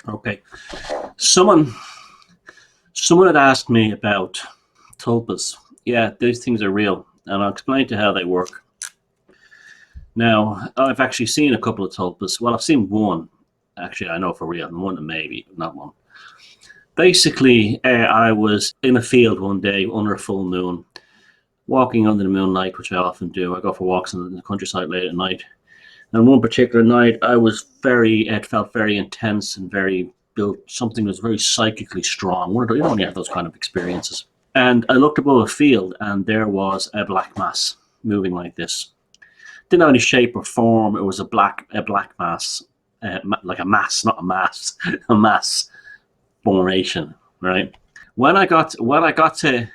Okay. Someone someone had asked me about tulpas. Yeah, these things are real, and I'll explain to you how they work. Now, I've actually seen a couple of tulpas. Well, I've seen one. Actually, I know for real. One maybe, not one. Basically, I was in a field one day under a full moon, walking under the moonlight, which I often do. I go for walks in the countryside late at night. And one particular night, it felt very intense and very built. Something was very psychically strong. You don't have those kind of experiences. And I looked above a field, and there was a black mass moving like this. Didn't have any shape or form. It was a black mass, like a mass, not a mass, a mass formation, right? When I got to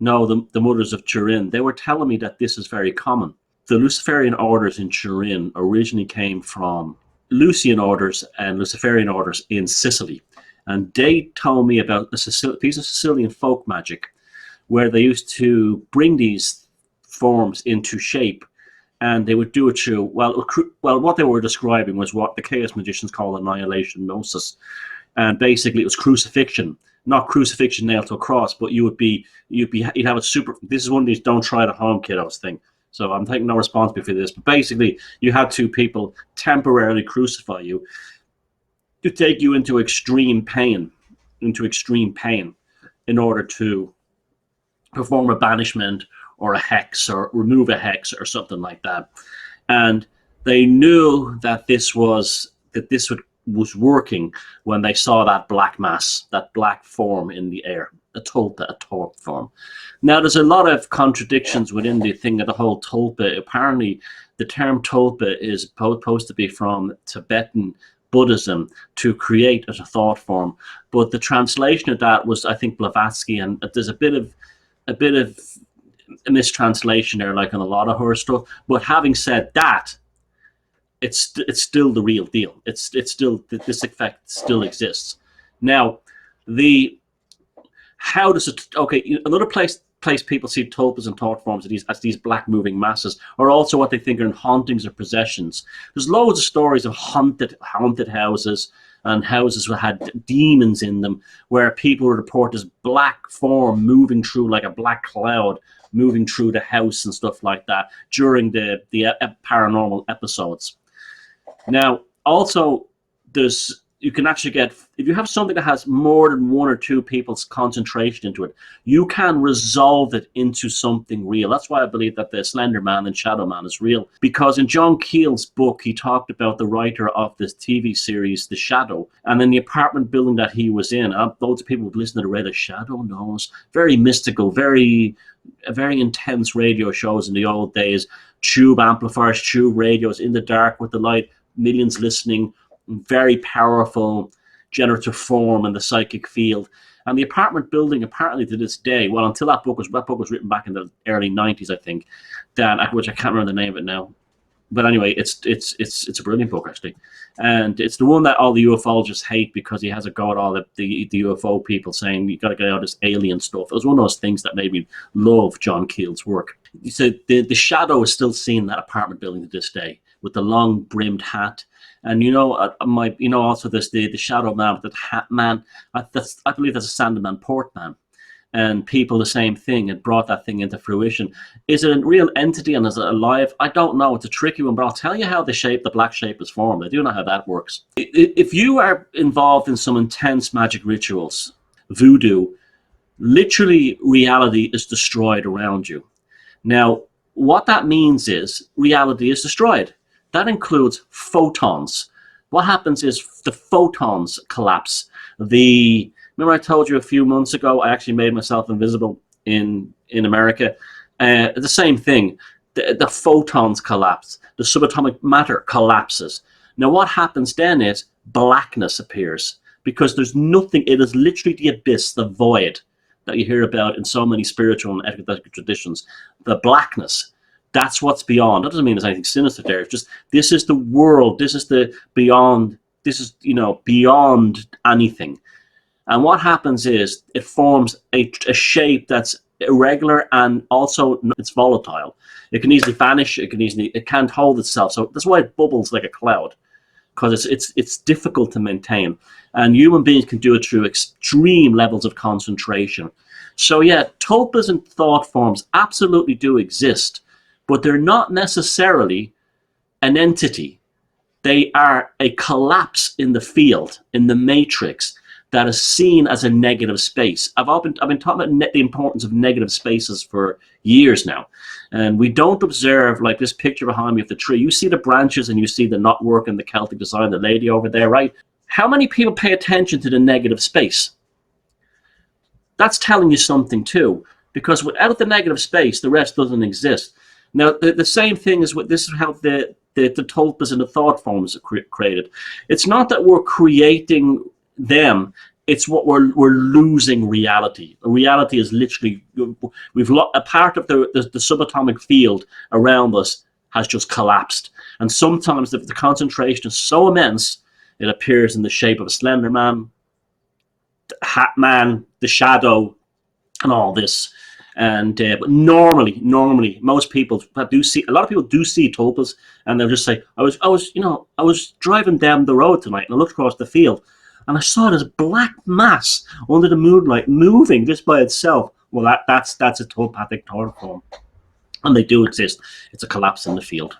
know the mothers of Turin, they were telling me that this is very common. The Luciferian orders in Turin originally came from Lucian orders and Luciferian orders in Sicily. And they told me about a piece of Sicilian folk magic where they used to bring these forms into shape, and they would do it through, what they were describing was what the chaos magicians call annihilation gnosis. And basically it was crucifixion, not crucifixion nailed to a cross, but you'd have a super. This is one of these don't try it at home kiddos thing. So I'm taking no responsibility for this. But basically, you had two people temporarily crucify you to take you into extreme pain, in order to perform a banishment or a hex or remove a hex or something like that. And they knew that this was working when they saw that black mass, that black form in the air, a tulpa, a torp form. Now, there's a lot of contradictions within the thing of the whole tulpa. Apparently, the term tulpa is supposed to be from Tibetan Buddhism to create as a thought form, but the translation of that was, I think, Blavatsky, and there's a bit of a mistranslation there, like on a lot of her stuff. But having said that, it's still the real deal. It's still, this effect still exists. Now, the how does it? Okay, another place people see tulpas and thought forms as these black moving masses, or also what they think are in hauntings or possessions. There's loads of stories of haunted houses and houses that had demons in them, where people would report this black form moving through like a black cloud, moving through the house and stuff like that during the paranormal episodes. Now, also, you can actually get, if you have something that has more than one or two people's concentration into it, you can resolve it into something real. That's why I believe that the Slender Man and Shadow Man is real. Because in John Keel's book, he talked about the writer of this TV series, The Shadow, and in the apartment building that he was in, loads of people would listen to the radio, Shadow knows, very mystical, very intense radio shows in the old days, tube amplifiers, tube radios in the dark with the light, millions listening, very powerful generative form in the psychic field. And the apartment building, apparently to this day, well, until that book was written back in the early 90s, I think, which I can't remember the name of it now. But anyway, it's a brilliant book, actually. And it's the one that all the ufologists hate, because he has a go at all the UFO people, saying you got to get out this alien stuff. It was one of those things that made me love John Keel's work. He said the shadow is still seen in that apartment building to this day, with the long brimmed hat. And also there's the shadow man with the hat man. I believe that's a Sandeman Portman. And people, the same thing, had brought that thing into fruition. Is it a real entity and is it alive? I don't know. It's a tricky one, but I'll tell you how the black shape is formed. I do know how that works. If you are involved in some intense magic rituals, voodoo, literally reality is destroyed around you. Now, what that means is reality is destroyed. That includes photons. What happens is the photons collapse. Remember I told you a few months ago I actually made myself invisible in America? The same thing. The photons collapse. The subatomic matter collapses. Now what happens then is blackness appears, because there's nothing. It is literally the abyss, the void that you hear about in so many spiritual and ethical traditions. The blackness. That's what's beyond. That doesn't mean there's anything sinister there. It's just, this is the world. This is the beyond. This is, beyond anything. And what happens is it forms a shape that's irregular, and also it's volatile. It can easily vanish. It can't hold itself. So that's why it bubbles like a cloud. because it's difficult to maintain, and human beings can do it through extreme levels of concentration. So yeah, tulpas and thought forms absolutely do exist, but they're not necessarily an entity. They are a collapse in the field, in the matrix, that is seen as a negative space. I've been talking about the importance of negative spaces for years now, and we don't observe, like this picture behind me of the tree. You see the branches and you see the knotwork and the Celtic design, the lady over there, right? How many people pay attention to the negative space? That's telling you something too, because without the negative space, the rest doesn't exist. Now, the same thing is with this is how the tulpas and the thought forms are created. It's not that we're creating them, it's what we're losing reality. Reality is literally, we've a part of the subatomic field around us has just collapsed. And sometimes the concentration is so immense, it appears in the shape of a slender man, hat man, the shadow, and all this. And but normally, most people do see. A lot of people do see tulpas, and they'll just say, "I was driving down the road tonight, and I looked across the field, and I saw this black mass under the moonlight moving just by itself." Well, that's a telepathic thought form, and they do exist. It's a collapse in the field.